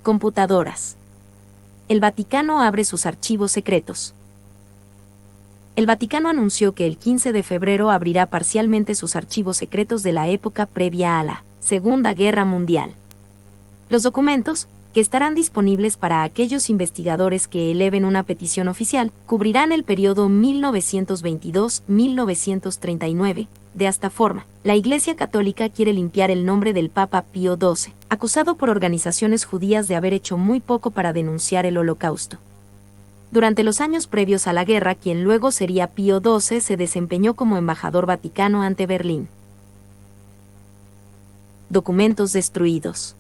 Computadoras. El Vaticano abre sus archivos secretos. El Vaticano anunció que el 15 de febrero abrirá parcialmente sus archivos secretos de la época previa a la Segunda Guerra Mundial. Los documentos, que estarán disponibles para aquellos investigadores que eleven una petición oficial, cubrirán el periodo 1922-1939. De esta forma, la Iglesia Católica quiere limpiar el nombre del Papa Pío XII, acusado por organizaciones judías de haber hecho muy poco para denunciar el Holocausto. Durante los años previos a la guerra, quien luego sería Pío XII se desempeñó como embajador vaticano ante Berlín. Documentos destruidos.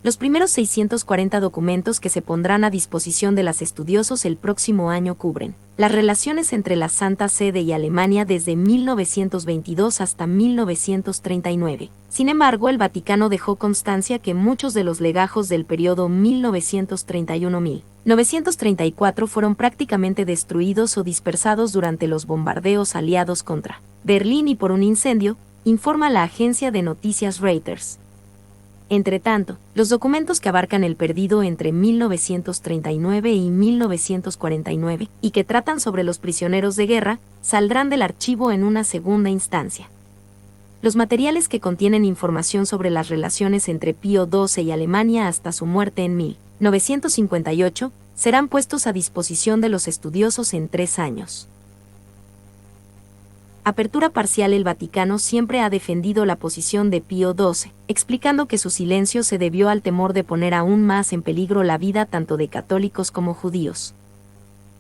Los primeros 640 documentos que se pondrán a disposición de los estudiosos el próximo año cubren las relaciones entre la Santa Sede y Alemania desde 1922 hasta 1939. Sin embargo, el Vaticano dejó constancia que muchos de los legajos del periodo 1931-1934 fueron prácticamente destruidos o dispersados durante los bombardeos aliados contra Berlín y por un incendio, informa la agencia de noticias Reuters. Entretanto, los documentos que abarcan el periodo entre 1939 y 1949, y que tratan sobre los prisioneros de guerra, saldrán del archivo en una segunda instancia. Los materiales que contienen información sobre las relaciones entre Pío XII y Alemania hasta su muerte en 1958, serán puestos a disposición de los estudiosos en 3 años. Apertura parcial. El Vaticano siempre ha defendido la posición de Pío XII, explicando que su silencio se debió al temor de poner aún más en peligro la vida tanto de católicos como judíos.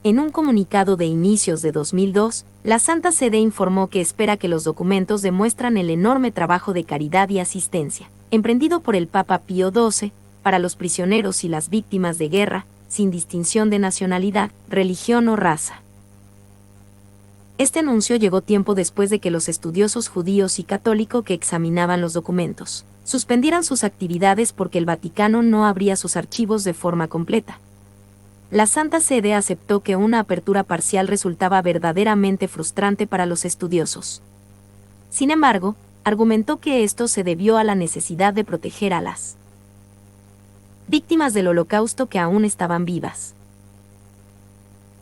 En un comunicado de inicios de 2002, la Santa Sede informó que espera que los documentos demuestran el enorme trabajo de caridad y asistencia, emprendido por el Papa Pío XII, para los prisioneros y las víctimas de guerra, sin distinción de nacionalidad, religión o raza. Este anuncio llegó tiempo después de que los estudiosos judíos y católicos que examinaban los documentos suspendieran sus actividades porque el Vaticano no abría sus archivos de forma completa. La Santa Sede aceptó que una apertura parcial resultaba verdaderamente frustrante para los estudiosos. Sin embargo, argumentó que esto se debió a la necesidad de proteger a las víctimas del Holocausto que aún estaban vivas.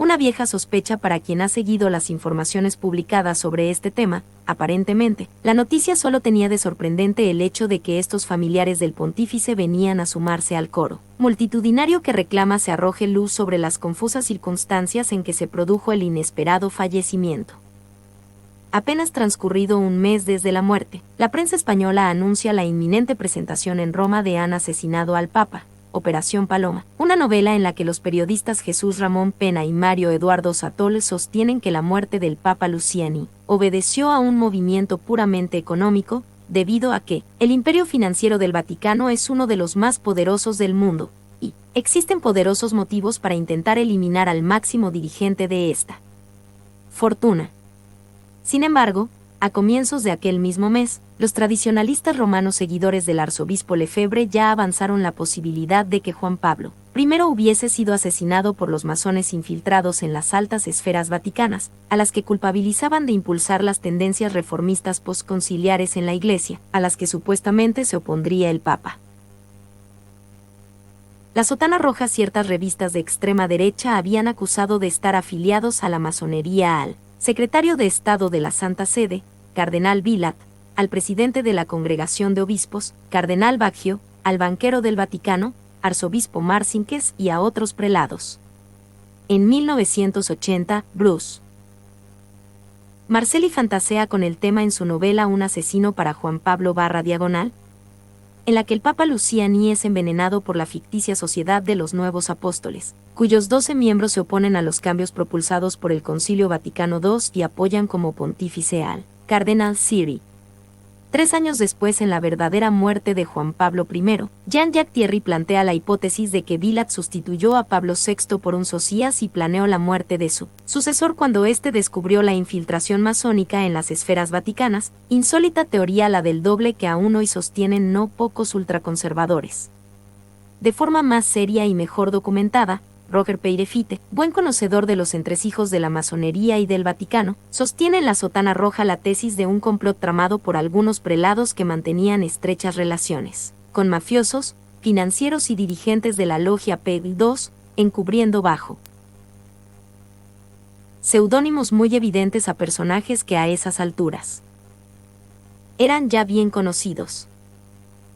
Una vieja sospecha para quien ha seguido las informaciones publicadas sobre este tema, aparentemente, la noticia solo tenía de sorprendente el hecho de que estos familiares del pontífice venían a sumarse al coro multitudinario que reclama se arroje luz sobre las confusas circunstancias en que se produjo el inesperado fallecimiento. Apenas transcurrido un mes desde la muerte, la prensa española anuncia la inminente presentación en Roma de Han asesinado al Papa, Operación Paloma, una novela en la que los periodistas Jesús Ramón Pena y Mario Eduardo Satol sostienen que la muerte del Papa Luciani obedeció a un movimiento puramente económico, debido a que el imperio financiero del Vaticano es uno de los más poderosos del mundo, y existen poderosos motivos para intentar eliminar al máximo dirigente de esta fortuna. Sin embargo, a comienzos de aquel mismo mes, los tradicionalistas romanos seguidores del arzobispo Lefebvre ya avanzaron la posibilidad de que Juan Pablo I hubiese sido asesinado por los masones infiltrados en las altas esferas vaticanas, a las que culpabilizaban de impulsar las tendencias reformistas postconciliares en la Iglesia, a las que supuestamente se opondría el Papa. La Sotana Roja. Ciertas revistas de extrema derecha habían acusado de estar afiliados a la masonería al secretario de Estado de la Santa Sede, Cardenal Vilat, al presidente de la Congregación de Obispos, Cardenal Baggio, al banquero del Vaticano, Arzobispo Marcinques y a otros prelados. En 1980, Bruce Marcelli fantasea con el tema en su novela Un asesino para Juan Pablo /diagonal, en la que el Papa Luciani es envenenado por la ficticia Sociedad de los Nuevos Apóstoles, cuyos 12 miembros se oponen a los cambios propulsados por el Concilio Vaticano II y apoyan como pontífice al Cardenal Siri. 3 años después, en La verdadera muerte de Juan Pablo I, Jean-Jacques Thierry plantea la hipótesis de que Vilat sustituyó a Pablo VI por un Socias y planeó la muerte de su sucesor cuando éste descubrió la infiltración masónica en las esferas vaticanas, insólita teoría la del doble que aún hoy sostienen no pocos ultraconservadores. De forma más seria y mejor documentada, Roger Peirefite, buen conocedor de los entresijos de la masonería y del Vaticano, sostiene en La Sotana Roja la tesis de un complot tramado por algunos prelados que mantenían estrechas relaciones con mafiosos, financieros y dirigentes de la logia Peggy II, encubriendo bajo seudónimos muy evidentes a personajes que a esas alturas eran ya bien conocidos.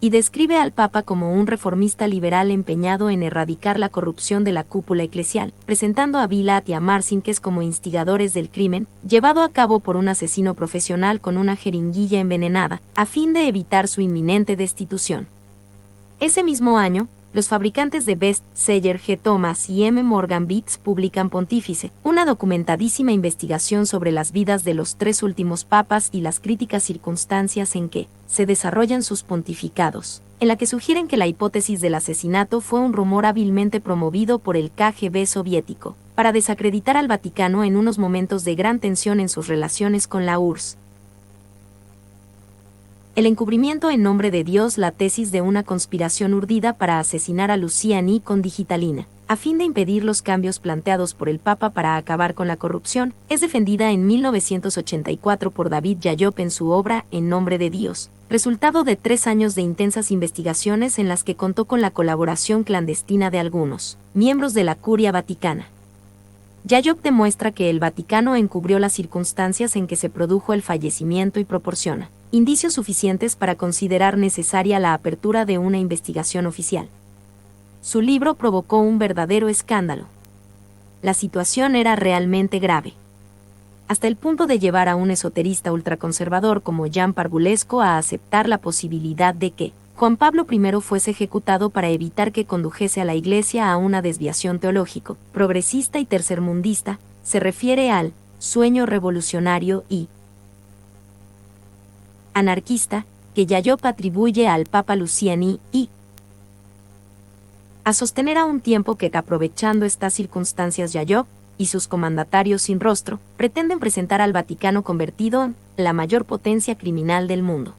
Y describe al Papa como un reformista liberal empeñado en erradicar la corrupción de la cúpula eclesial, presentando a Vilat y a Márcinques como instigadores del crimen, llevado a cabo por un asesino profesional con una jeringuilla envenenada, a fin de evitar su inminente destitución. Ese mismo año, los fabricantes de best-seller G. Thomas y M. Morgan Beats publican Pontífice, una documentadísima investigación sobre las vidas de los 3 últimos papas y las críticas circunstancias en que se desarrollan sus pontificados, en la que sugieren que la hipótesis del asesinato fue un rumor hábilmente promovido por el KGB soviético, para desacreditar al Vaticano en unos momentos de gran tensión en sus relaciones con la URSS. El encubrimiento en nombre de Dios, la tesis de una conspiración urdida para asesinar a Luciani con digitalina, a fin de impedir los cambios planteados por el Papa para acabar con la corrupción, es defendida en 1984 por David Yayop en su obra En nombre de Dios, resultado de 3 años de intensas investigaciones en las que contó con la colaboración clandestina de algunos miembros de la Curia Vaticana. Yayop demuestra que el Vaticano encubrió las circunstancias en que se produjo el fallecimiento y proporciona indicios suficientes para considerar necesaria la apertura de una investigación oficial. Su libro provocó un verdadero escándalo. La situación era realmente grave, hasta el punto de llevar a un esoterista ultraconservador como Jan Parvulescu a aceptar la posibilidad de que Juan Pablo I fuese ejecutado para evitar que condujese a la Iglesia a una desviación teológico, progresista y tercermundista. Se refiere al sueño revolucionario y anarquista que Yayop atribuye al Papa Luciani y a sostener a un tiempo que, aprovechando estas circunstancias, Yayop y sus comandatarios sin rostro pretenden presentar al Vaticano convertido en la mayor potencia criminal del mundo.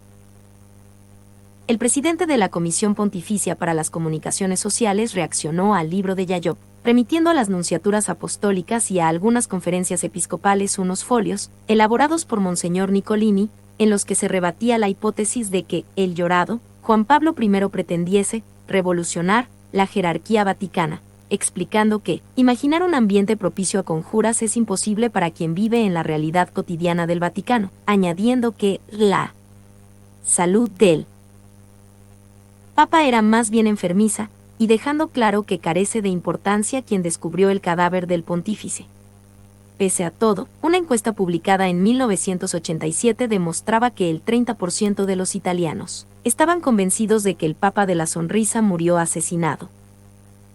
El presidente de la Comisión Pontificia para las Comunicaciones Sociales reaccionó al libro de Yayop, remitiendo a las nunciaturas apostólicas y a algunas conferencias episcopales unos folios, elaborados por Monseñor Nicolini, en los que se rebatía la hipótesis de que el llorado Juan Pablo I pretendiese revolucionar la jerarquía vaticana, explicando que imaginar un ambiente propicio a conjuras es imposible para quien vive en la realidad cotidiana del Vaticano, añadiendo que la salud del Papa era más bien enfermiza, y dejando claro que carece de importancia quien descubrió el cadáver del pontífice. Pese a todo, una encuesta publicada en 1987 demostraba que el 30% de los italianos estaban convencidos de que el Papa de la Sonrisa murió asesinado.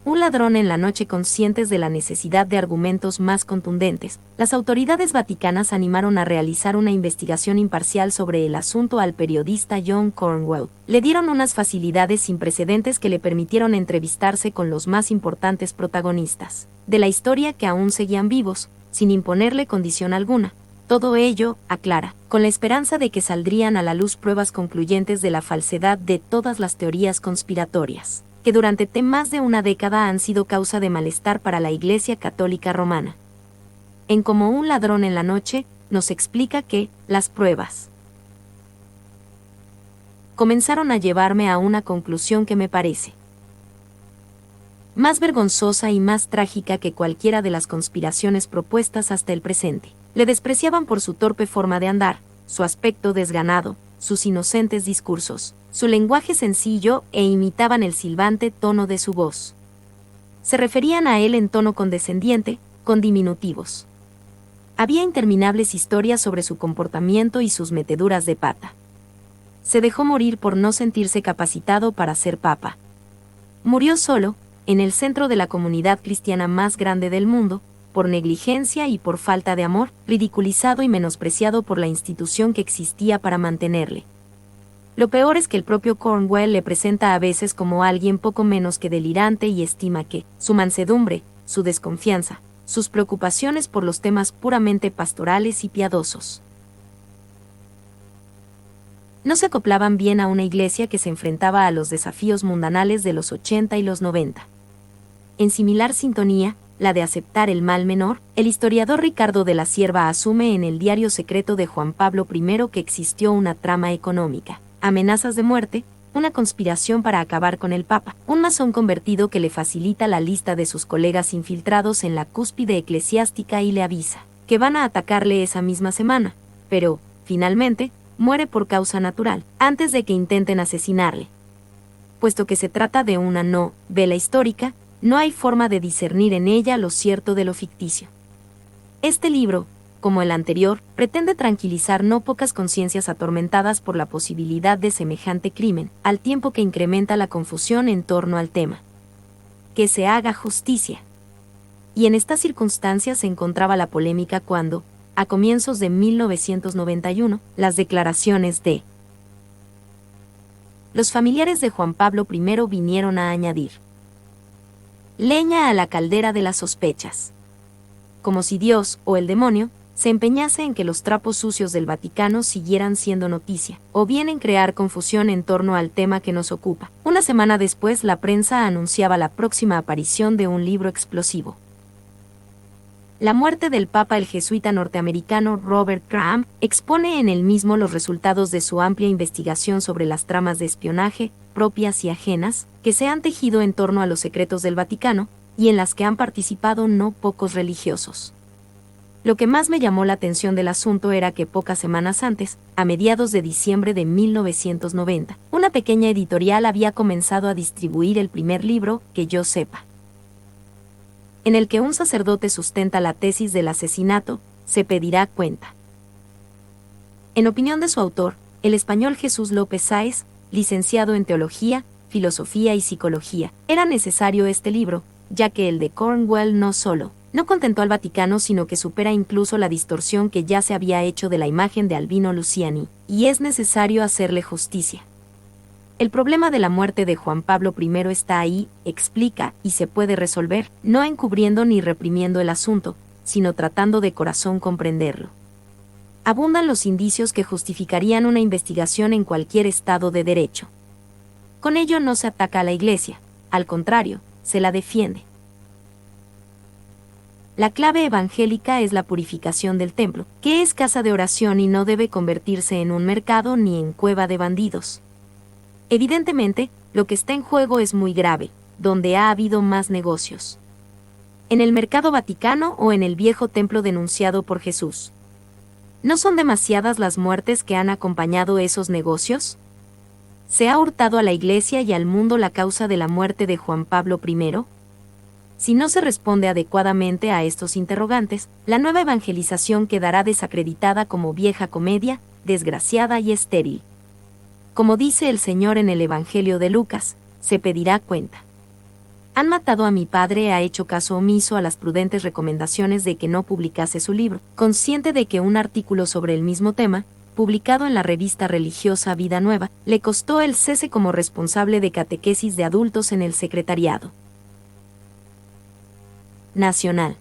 Un ladrón en la noche. Conscientes de la necesidad de argumentos más contundentes, las autoridades vaticanas animaron a realizar una investigación imparcial sobre el asunto al periodista John Cornwell. Le dieron unas facilidades sin precedentes que le permitieron entrevistarse con los más importantes protagonistas de la historia que aún seguían vivos, sin imponerle condición alguna. Todo ello, aclara, con la esperanza de que saldrían a la luz pruebas concluyentes de la falsedad de todas las teorías conspiratorias, que durante más de una década han sido causa de malestar para la Iglesia Católica Romana. En Como un ladrón en la noche, nos explica que las pruebas comenzaron a llevarme a una conclusión que me parece más vergonzosa y más trágica que cualquiera de las conspiraciones propuestas hasta el presente. Le despreciaban por su torpe forma de andar, su aspecto desganado, sus inocentes discursos, su lenguaje sencillo e imitaban el silbante tono de su voz. Se referían a él en tono condescendiente, con diminutivos. Había interminables historias sobre su comportamiento y sus meteduras de pata. Se dejó morir por no sentirse capacitado para ser papa. Murió solo, en el centro de la comunidad cristiana más grande del mundo, por negligencia y por falta de amor, ridiculizado y menospreciado por la institución que existía para mantenerle. Lo peor es que el propio Cornwell le presenta a veces como alguien poco menos que delirante y estima que su mansedumbre, su desconfianza, sus preocupaciones por los temas puramente pastorales y piadosos no se acoplaban bien a una iglesia que se enfrentaba a los desafíos mundanales de los 80 y los 90. En similar sintonía, la de aceptar el mal menor, el historiador Ricardo de la Cierva asume en el diario secreto de Juan Pablo I que existió una trama económica, amenazas de muerte, una conspiración para acabar con el Papa, un masón convertido que le facilita la lista de sus colegas infiltrados en la cúspide eclesiástica y le avisa que van a atacarle esa misma semana, pero, finalmente, muere por causa natural, antes de que intenten asesinarle. Puesto que se trata de una novela histórica, no hay forma de discernir en ella lo cierto de lo ficticio. Este libro, como el anterior, pretende tranquilizar no pocas conciencias atormentadas por la posibilidad de semejante crimen, al tiempo que incrementa la confusión en torno al tema. Que se haga justicia. Y en estas circunstancias se encontraba la polémica cuando, a comienzos de 1991, las declaraciones de los familiares de Juan Pablo I vinieron a añadir leña a la caldera de las sospechas. Como si Dios, o el demonio, se empeñase en que los trapos sucios del Vaticano siguieran siendo noticia, o bien en crear confusión en torno al tema que nos ocupa. Una semana después, la prensa anunciaba la próxima aparición de un libro explosivo. La muerte del Papa. El jesuita norteamericano Robert Graham expone en el mismo los resultados de su amplia investigación sobre las tramas de espionaje, propias y ajenas, que se han tejido en torno a los secretos del Vaticano, y en las que han participado no pocos religiosos. Lo que más me llamó la atención del asunto era que pocas semanas antes, a mediados de diciembre de 1990, una pequeña editorial había comenzado a distribuir el primer libro, que yo sepa, en el que un sacerdote sustenta la tesis del asesinato, se pedirá cuenta. En opinión de su autor, el español Jesús López Sáez, licenciado en Teología, Filosofía y Psicología, era necesario este libro, ya que el de Cornwell no solo no contentó al Vaticano, sino que supera incluso la distorsión que ya se había hecho de la imagen de Albino Luciani, y es necesario hacerle justicia. El problema de la muerte de Juan Pablo I está ahí, explica, y se puede resolver, no encubriendo ni reprimiendo el asunto, sino tratando de corazón comprenderlo. Abundan los indicios que justificarían una investigación en cualquier estado de derecho. Con ello no se ataca a la Iglesia, al contrario, se la defiende. La clave evangélica es la purificación del templo, que es casa de oración y no debe convertirse en un mercado ni en cueva de bandidos. Evidentemente, lo que está en juego es muy grave, donde ha habido más negocios. ¿En el mercado vaticano o en el viejo templo denunciado por Jesús? ¿No son demasiadas las muertes que han acompañado esos negocios? ¿Se ha hurtado a la Iglesia y al mundo la causa de la muerte de Juan Pablo I? Si no se responde adecuadamente a estos interrogantes, la nueva evangelización quedará desacreditada como vieja comedia, desgraciada y estéril. Como dice el Señor en el Evangelio de Lucas, se pedirá cuenta. Han matado a mi padre. Ha hecho caso omiso a las prudentes recomendaciones de que no publicase su libro, consciente de que un artículo sobre el mismo tema, publicado en la revista religiosa Vida Nueva, le costó el cese como responsable de catequesis de adultos en el secretariado nacional.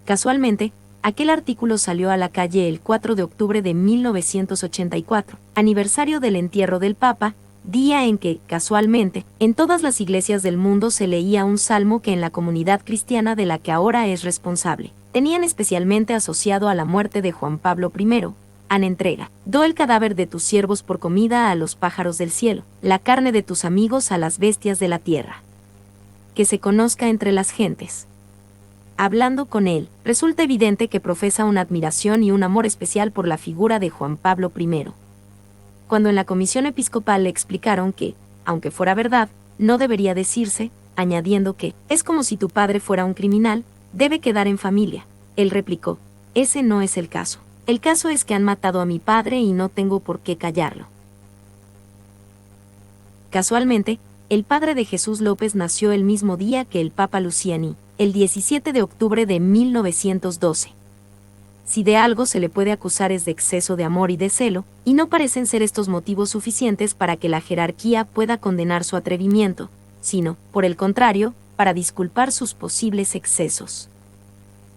Casualmente, aquel artículo salió a la calle el 4 de octubre de 1984, aniversario del entierro del Papa, día en que, casualmente, en todas las iglesias del mundo se leía un salmo que en la comunidad cristiana de la que ahora es responsable, tenían especialmente asociado a la muerte de Juan Pablo I. Han entrega, do el cadáver de tus siervos por comida a los pájaros del cielo, la carne de tus amigos a las bestias de la tierra. Que se conozca entre las gentes. Hablando con él, resulta evidente que profesa una admiración y un amor especial por la figura de Juan Pablo I. Cuando en la comisión episcopal le explicaron que, aunque fuera verdad, no debería decirse, añadiendo que, es como si tu padre fuera un criminal, debe quedar en familia, él replicó, ese no es el caso. El caso es que han matado a mi padre y no tengo por qué callarlo. Casualmente, el padre de Jesús López nació el mismo día que el Papa Luciani, el 17 de octubre de 1912. Si de algo se le puede acusar es de exceso de amor y de celo, y no parecen ser estos motivos suficientes para que la jerarquía pueda condenar su atrevimiento, sino, por el contrario, para disculpar sus posibles excesos.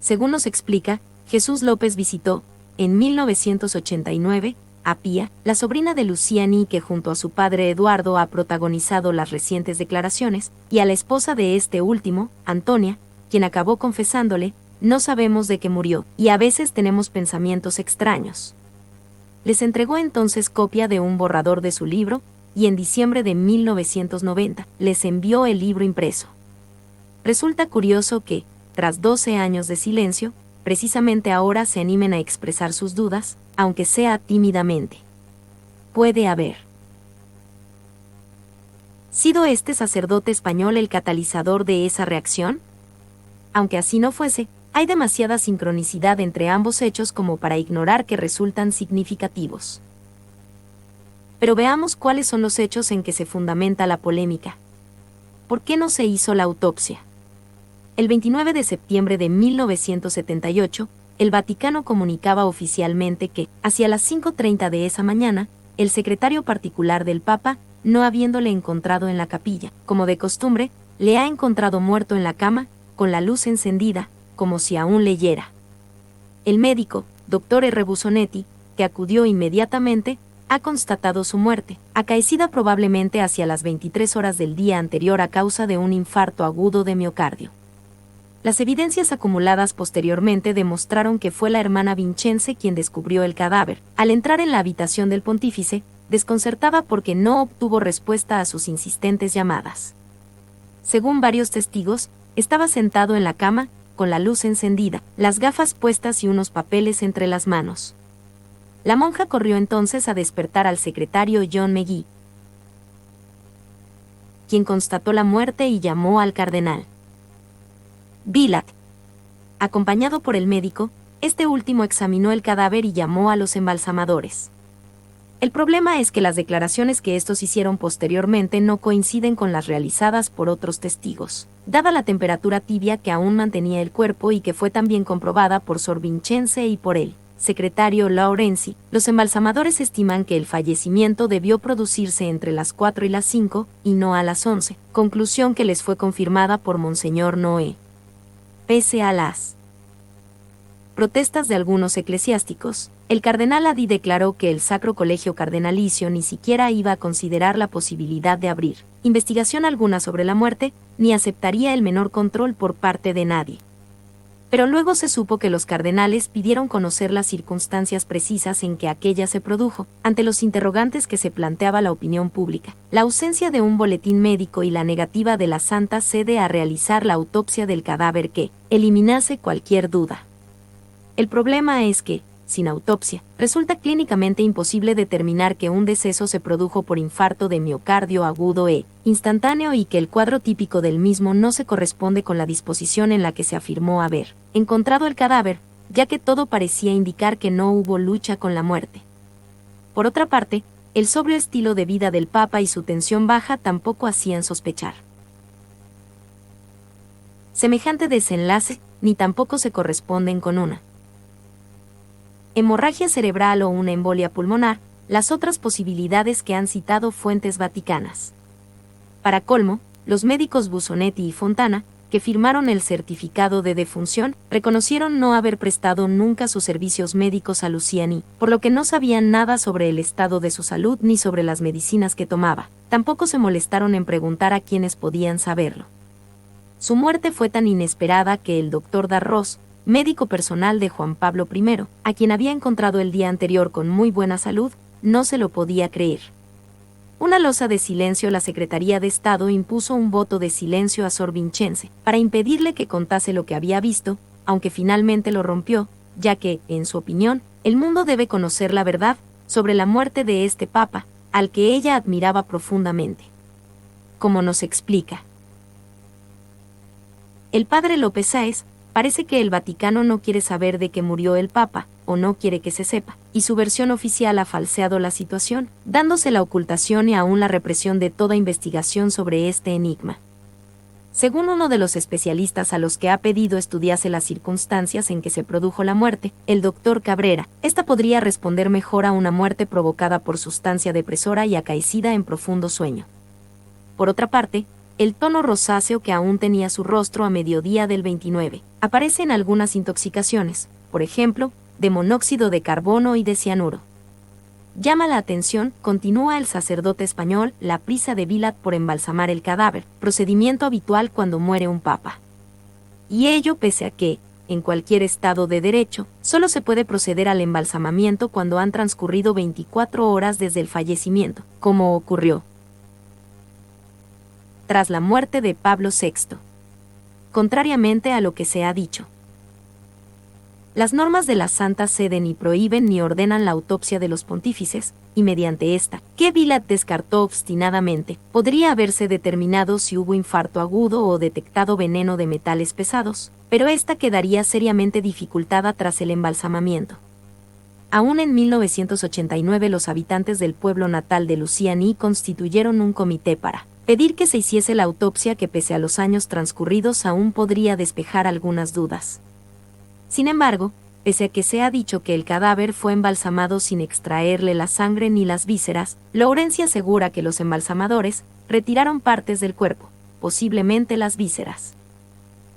Según nos explica, Jesús López visitó, en 1989, a Pía, la sobrina de Luciani que junto a su padre Eduardo ha protagonizado las recientes declaraciones, y a la esposa de este último, Antonia, quien acabó confesándole, no sabemos de qué murió, y a veces tenemos pensamientos extraños. Les entregó entonces copia de un borrador de su libro, y en diciembre de 1990 les envió el libro impreso. Resulta curioso que, tras 12 años de silencio, precisamente ahora se animen a expresar sus dudas, aunque sea tímidamente. Puede haber sido este sacerdote español el catalizador de esa reacción. Aunque así no fuese, hay demasiada sincronicidad entre ambos hechos como para ignorar que resultan significativos. Pero veamos cuáles son los hechos en que se fundamenta la polémica. ¿Por qué no se hizo la autopsia? El 29 de septiembre de 1978, el Vaticano comunicaba oficialmente que, hacia las 5:30 de esa mañana, el secretario particular del Papa, no habiéndole encontrado en la capilla, como de costumbre, le ha encontrado muerto en la cama, con la luz encendida, como si aún leyera. El médico, Dr. R. Busonetti, que acudió inmediatamente, ha constatado su muerte, acaecida probablemente hacia las 23 horas del día anterior a causa de un infarto agudo de miocardio. Las evidencias acumuladas posteriormente demostraron que fue la hermana Vincenze quien descubrió el cadáver. Al entrar en la habitación del pontífice, desconcertada porque no obtuvo respuesta a sus insistentes llamadas. Según varios testigos, estaba sentado en la cama, con la luz encendida, las gafas puestas y unos papeles entre las manos. La monja corrió entonces a despertar al secretario John McGee, quien constató la muerte y llamó al cardenal Vilat. Acompañado por el médico, este último examinó el cadáver y llamó a los embalsamadores. El problema es que las declaraciones que estos hicieron posteriormente no coinciden con las realizadas por otros testigos, dada la temperatura tibia que aún mantenía el cuerpo y que fue también comprobada por Sor Vincenze y por el secretario Laurenzi. Los embalsamadores estiman que el fallecimiento debió producirse entre las 4 y las 5, y no a las 11, conclusión que les fue confirmada por Monseñor Noé. Pese a las protestas de algunos eclesiásticos, el cardenal Adí declaró que el Sacro Colegio Cardenalicio ni siquiera iba a considerar la posibilidad de abrir investigación alguna sobre la muerte, ni aceptaría el menor control por parte de nadie. Pero luego se supo que los cardenales pidieron conocer las circunstancias precisas en que aquella se produjo, ante los interrogantes que se planteaba la opinión pública, la ausencia de un boletín médico y la negativa de la Santa Sede a realizar la autopsia del cadáver que eliminase cualquier duda. El problema es que, sin autopsia, resulta clínicamente imposible determinar que un deceso se produjo por infarto de miocardio agudo instantáneo y que el cuadro típico del mismo no se corresponde con la disposición en la que se afirmó haber encontrado el cadáver, ya que todo parecía indicar que no hubo lucha con la muerte. Por otra parte, el sobrio estilo de vida del Papa y su tensión baja tampoco hacían sospechar semejante desenlace, ni tampoco se corresponden con una hemorragia cerebral o una embolia pulmonar, las otras posibilidades que han citado fuentes vaticanas. Para colmo, los médicos Busonetti y Fontana, que firmaron el certificado de defunción, reconocieron no haber prestado nunca sus servicios médicos a Luciani, por lo que no sabían nada sobre el estado de su salud ni sobre las medicinas que tomaba. Tampoco se molestaron en preguntar a quienes podían saberlo. Su muerte fue tan inesperada que el doctor Darros, médico personal de Juan Pablo I, a quien había encontrado el día anterior con muy buena salud, no se lo podía creer. Una losa de silencio. La Secretaría de Estado impuso un voto de silencio a Sor Vincenze, para impedirle que contase lo que había visto, aunque finalmente lo rompió, ya que, en su opinión, el mundo debe conocer la verdad sobre la muerte de este Papa, al que ella admiraba profundamente. Como nos explica el padre López Sáez, parece que el Vaticano no quiere saber de que murió el Papa, o no quiere que se sepa, y su versión oficial ha falseado la situación, dándose la ocultación y aún la represión de toda investigación sobre este enigma. Según uno de los especialistas a los que ha pedido estudiase las circunstancias en que se produjo la muerte, el doctor Cabrera, esta podría responder mejor a una muerte provocada por sustancia depresora y acaecida en profundo sueño. Por otra parte, el tono rosáceo que aún tenía su rostro a mediodía del 29, aparece en algunas intoxicaciones, por ejemplo, de monóxido de carbono y de cianuro. Llama la atención, continúa el sacerdote español, la prisa de Vilat por embalsamar el cadáver, procedimiento habitual cuando muere un papa. Y ello pese a que, en cualquier estado de derecho, solo se puede proceder al embalsamamiento cuando han transcurrido 24 horas desde el fallecimiento, como ocurrió tras la muerte de Pablo VI. Contrariamente a lo que se ha dicho, las normas de la Santa Sede ni prohíben ni ordenan la autopsia de los pontífices, y mediante esta, que Vilat descartó obstinadamente, podría haberse determinado si hubo infarto agudo o detectado veneno de metales pesados, pero esta quedaría seriamente dificultada tras el embalsamamiento. Aún en 1989 los habitantes del pueblo natal de Luciani constituyeron un comité para pedir que se hiciese la autopsia que pese a los años transcurridos aún podría despejar algunas dudas. Sin embargo, pese a que se ha dicho que el cadáver fue embalsamado sin extraerle la sangre ni las vísceras, Lawrence asegura que los embalsamadores retiraron partes del cuerpo, posiblemente las vísceras.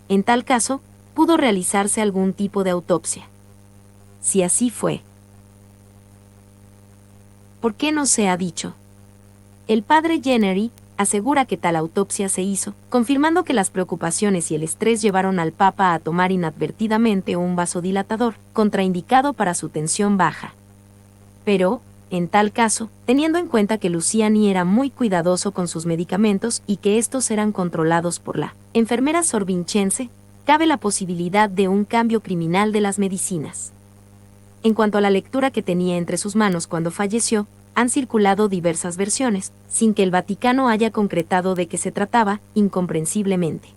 En tal caso, pudo realizarse algún tipo de autopsia. Si así fue, ¿por qué no se ha dicho? El padre Jennery asegura que tal autopsia se hizo, confirmando que las preocupaciones y el estrés llevaron al Papa a tomar inadvertidamente un vasodilatador, contraindicado para su tensión baja. Pero, en tal caso, teniendo en cuenta que Luciani era muy cuidadoso con sus medicamentos y que estos eran controlados por la enfermera Sor Vincenze, cabe la posibilidad de un cambio criminal de las medicinas. En cuanto a la lectura que tenía entre sus manos cuando falleció, han circulado diversas versiones, sin que el Vaticano haya concretado de qué se trataba, incomprensiblemente.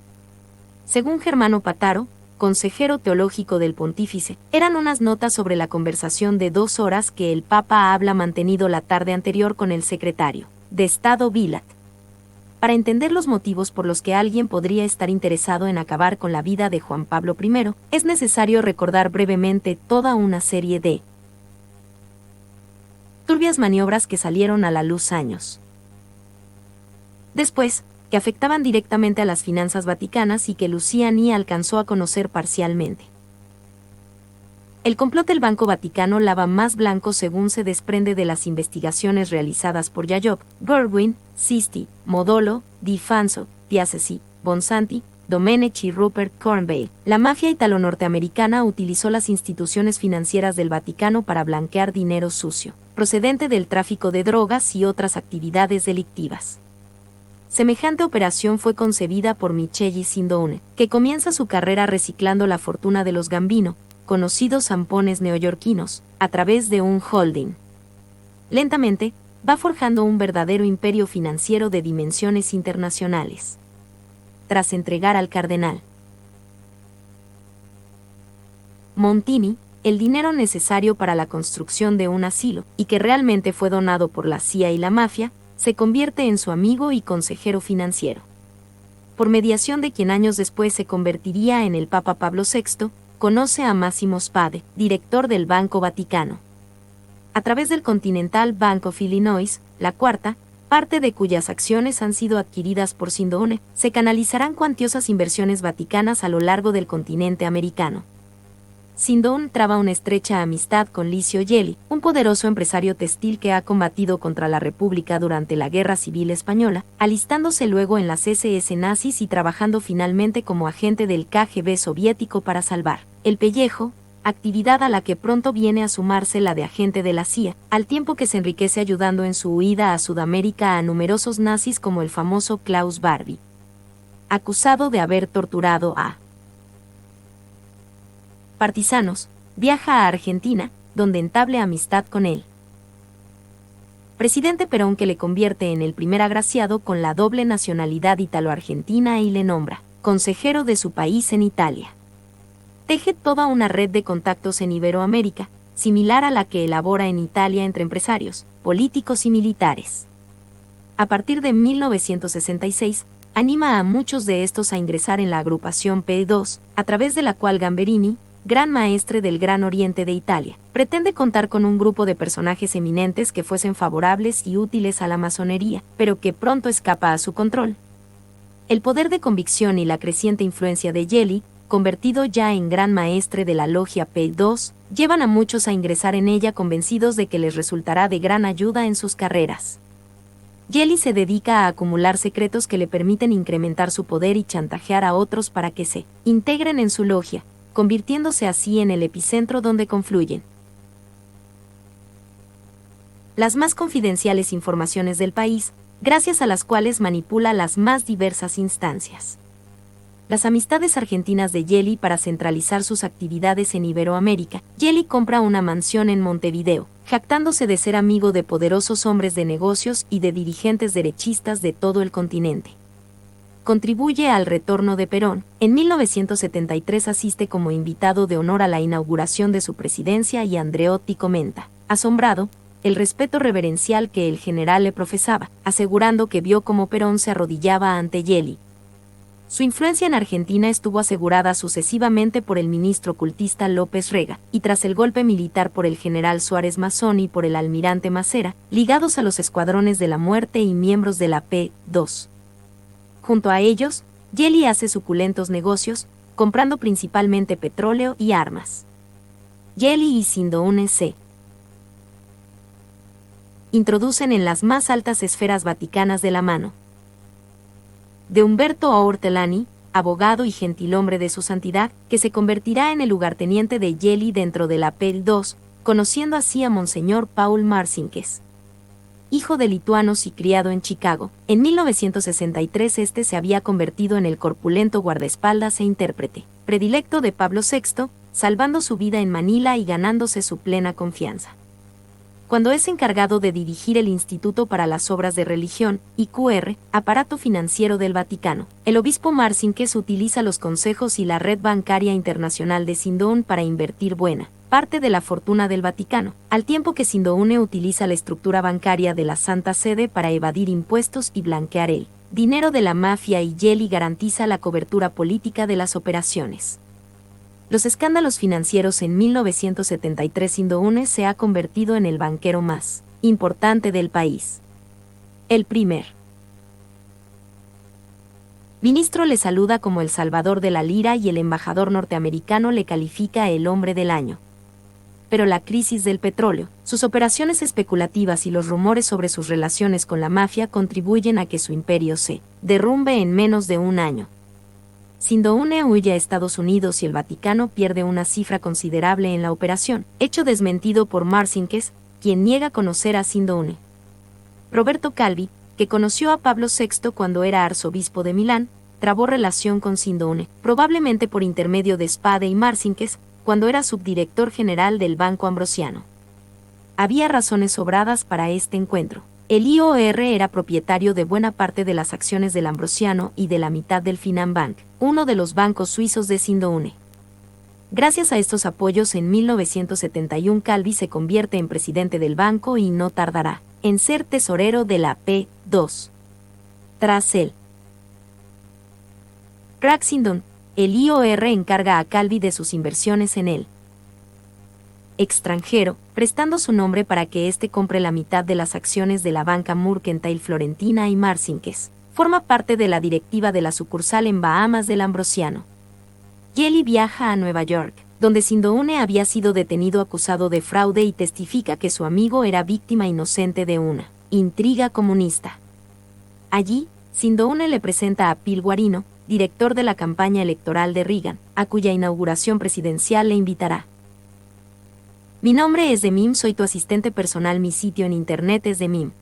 Según Germano Pataro, consejero teológico del pontífice, eran unas notas sobre la conversación de 2 horas que el Papa habla mantenido la tarde anterior con el secretario de Estado Vilat. Para entender los motivos por los que alguien podría estar interesado en acabar con la vida de Juan Pablo I, es necesario recordar brevemente toda una serie de turbias maniobras que salieron a la luz años después, que afectaban directamente a las finanzas vaticanas y que Luciani alcanzó a conocer parcialmente. El complot del Banco Vaticano lava más blanco según se desprende de las investigaciones realizadas por Jacob, Berwin, Sisti, Modolo, Di Fanzo, Piazzesi, Bonsanti, Domenici y Rupert Cornwall. La mafia italo-norteamericana utilizó las instituciones financieras del Vaticano para blanquear dinero sucio, procedente del tráfico de drogas y otras actividades delictivas. Semejante operación fue concebida por Micheli Sindone, que comienza su carrera reciclando la fortuna de los Gambino, conocidos zampones neoyorquinos, a través de un holding. Lentamente, va forjando un verdadero imperio financiero de dimensiones internacionales. Tras entregar al cardenal Montini el dinero necesario para la construcción de un asilo, y que realmente fue donado por la CIA y la mafia, se convierte en su amigo y consejero financiero. Por mediación de quien años después se convertiría en el Papa Pablo VI, conoce a Massimo Spade, director del Banco Vaticano. A través del Continental Bank of Illinois, la cuarta, parte de cuyas acciones han sido adquiridas por Sindone, se canalizarán cuantiosas inversiones vaticanas a lo largo del continente americano. Sindone traba una estrecha amistad con Licio Gelli, un poderoso empresario textil que ha combatido contra la República durante la Guerra Civil Española, alistándose luego en las SS nazis y trabajando finalmente como agente del KGB soviético para salvar el pellejo, actividad a la que pronto viene a sumarse la de agente de la CIA, al tiempo que se enriquece ayudando en su huida a Sudamérica a numerosos nazis como el famoso Klaus Barbie, acusado de haber torturado a partisanos, viaja a Argentina, donde entable amistad con él. Presidente Perón, que le convierte en el primer agraciado con la doble nacionalidad italo-argentina y le nombra consejero de su país en Italia. Teje toda una red de contactos en Iberoamérica, similar a la que elabora en Italia entre empresarios, políticos y militares. A partir de 1966, anima a muchos de estos a ingresar en la agrupación P2, a través de la cual Gamberini, gran maestre del Gran Oriente de Italia, pretende contar con un grupo de personajes eminentes que fuesen favorables y útiles a la masonería, pero que pronto escapa a su control. El poder de convicción y la creciente influencia de Gelli, convertido ya en gran maestre de la logia P2, llevan a muchos a ingresar en ella convencidos de que les resultará de gran ayuda en sus carreras. Gelli se dedica a acumular secretos que le permiten incrementar su poder y chantajear a otros para que se integren en su logia, convirtiéndose así en el epicentro donde confluyen las más confidenciales informaciones del país, gracias a las cuales manipula las más diversas instancias. Las amistades argentinas de Gelli para centralizar sus actividades en Iberoamérica. Gelli compra una mansión en Montevideo, jactándose de ser amigo de poderosos hombres de negocios y de dirigentes derechistas de todo el continente. Contribuye al retorno de Perón. En 1973 asiste como invitado de honor a la inauguración de su presidencia y Andreotti comenta, asombrado, el respeto reverencial que el general le profesaba, asegurando que vio cómo Perón se arrodillaba ante Gelli. Su influencia en Argentina estuvo asegurada sucesivamente por el ministro ocultista López Rega, y tras el golpe militar por el general Suárez Mazón y por el almirante Macera, ligados a los escuadrones de la muerte y miembros de la P2. Junto a ellos, Gelli hace suculentos negocios, comprando principalmente petróleo y armas. Gelli y Sindoune se introducen en las más altas esferas vaticanas de la mano de Umberto Ortolani, abogado y gentilhombre de su santidad, que se convertirá en el lugarteniente de Gelli dentro de la P2, conociendo así a Monseñor Paul Marcinques. Hijo de lituanos y criado en Chicago, en 1963 este se había convertido en el corpulento guardaespaldas e intérprete predilecto de Pablo VI, salvando su vida en Manila y ganándose su plena confianza. Cuando es encargado de dirigir el Instituto para las Obras de Religión, IQR, aparato financiero del Vaticano, el obispo Marcinques utiliza los consejos y la red bancaria internacional de Sindoune para invertir buena parte de la fortuna del Vaticano, al tiempo que Sindoune utiliza la estructura bancaria de la Santa Sede para evadir impuestos y blanquear el dinero de la mafia, y Gelli garantiza la cobertura política de las operaciones. Los escándalos financieros. En 1973 Sindoune se ha convertido en el banquero más importante del país. El primer ministro le saluda como el salvador de la lira y el embajador norteamericano le califica el hombre del año. Pero la crisis del petróleo, sus operaciones especulativas y los rumores sobre sus relaciones con la mafia contribuyen a que su imperio se derrumbe en menos de un año. Sindoune huye a Estados Unidos y el Vaticano pierde una cifra considerable en la operación, hecho desmentido por Marcinques, quien niega conocer a Sindoune. Roberto Calvi, que conoció a Pablo VI cuando era arzobispo de Milán, trabó relación con Sindoune, probablemente por intermedio de Spade y Marcinques, cuando era subdirector general del Banco Ambrosiano. Había razones sobradas para este encuentro. El IOR era propietario de buena parte de las acciones del Ambrosiano y de la mitad del Finanbank, uno de los bancos suizos de Sindoune. Gracias a estos apoyos, en 1971 Calvi se convierte en presidente del banco y no tardará en ser tesorero de la P2. Tras él, crack Sindoune, el IOR encarga a Calvi de sus inversiones en él extranjero, prestando su nombre para que éste compre la mitad de las acciones de la banca Mercantile Florentina, y Marcinques forma parte de la directiva de la sucursal en Bahamas del Ambrosiano. Gelli viaja a Nueva York, donde Sindoune había sido detenido acusado de fraude y testifica que su amigo era víctima inocente de una intriga comunista. Allí, Sindoune le presenta a Phil Guarino, director de la campaña electoral de Reagan, a cuya inauguración presidencial le invitará. Mi nombre es Demim, soy tu asistente personal, mi sitio en internet es demim.es.tl.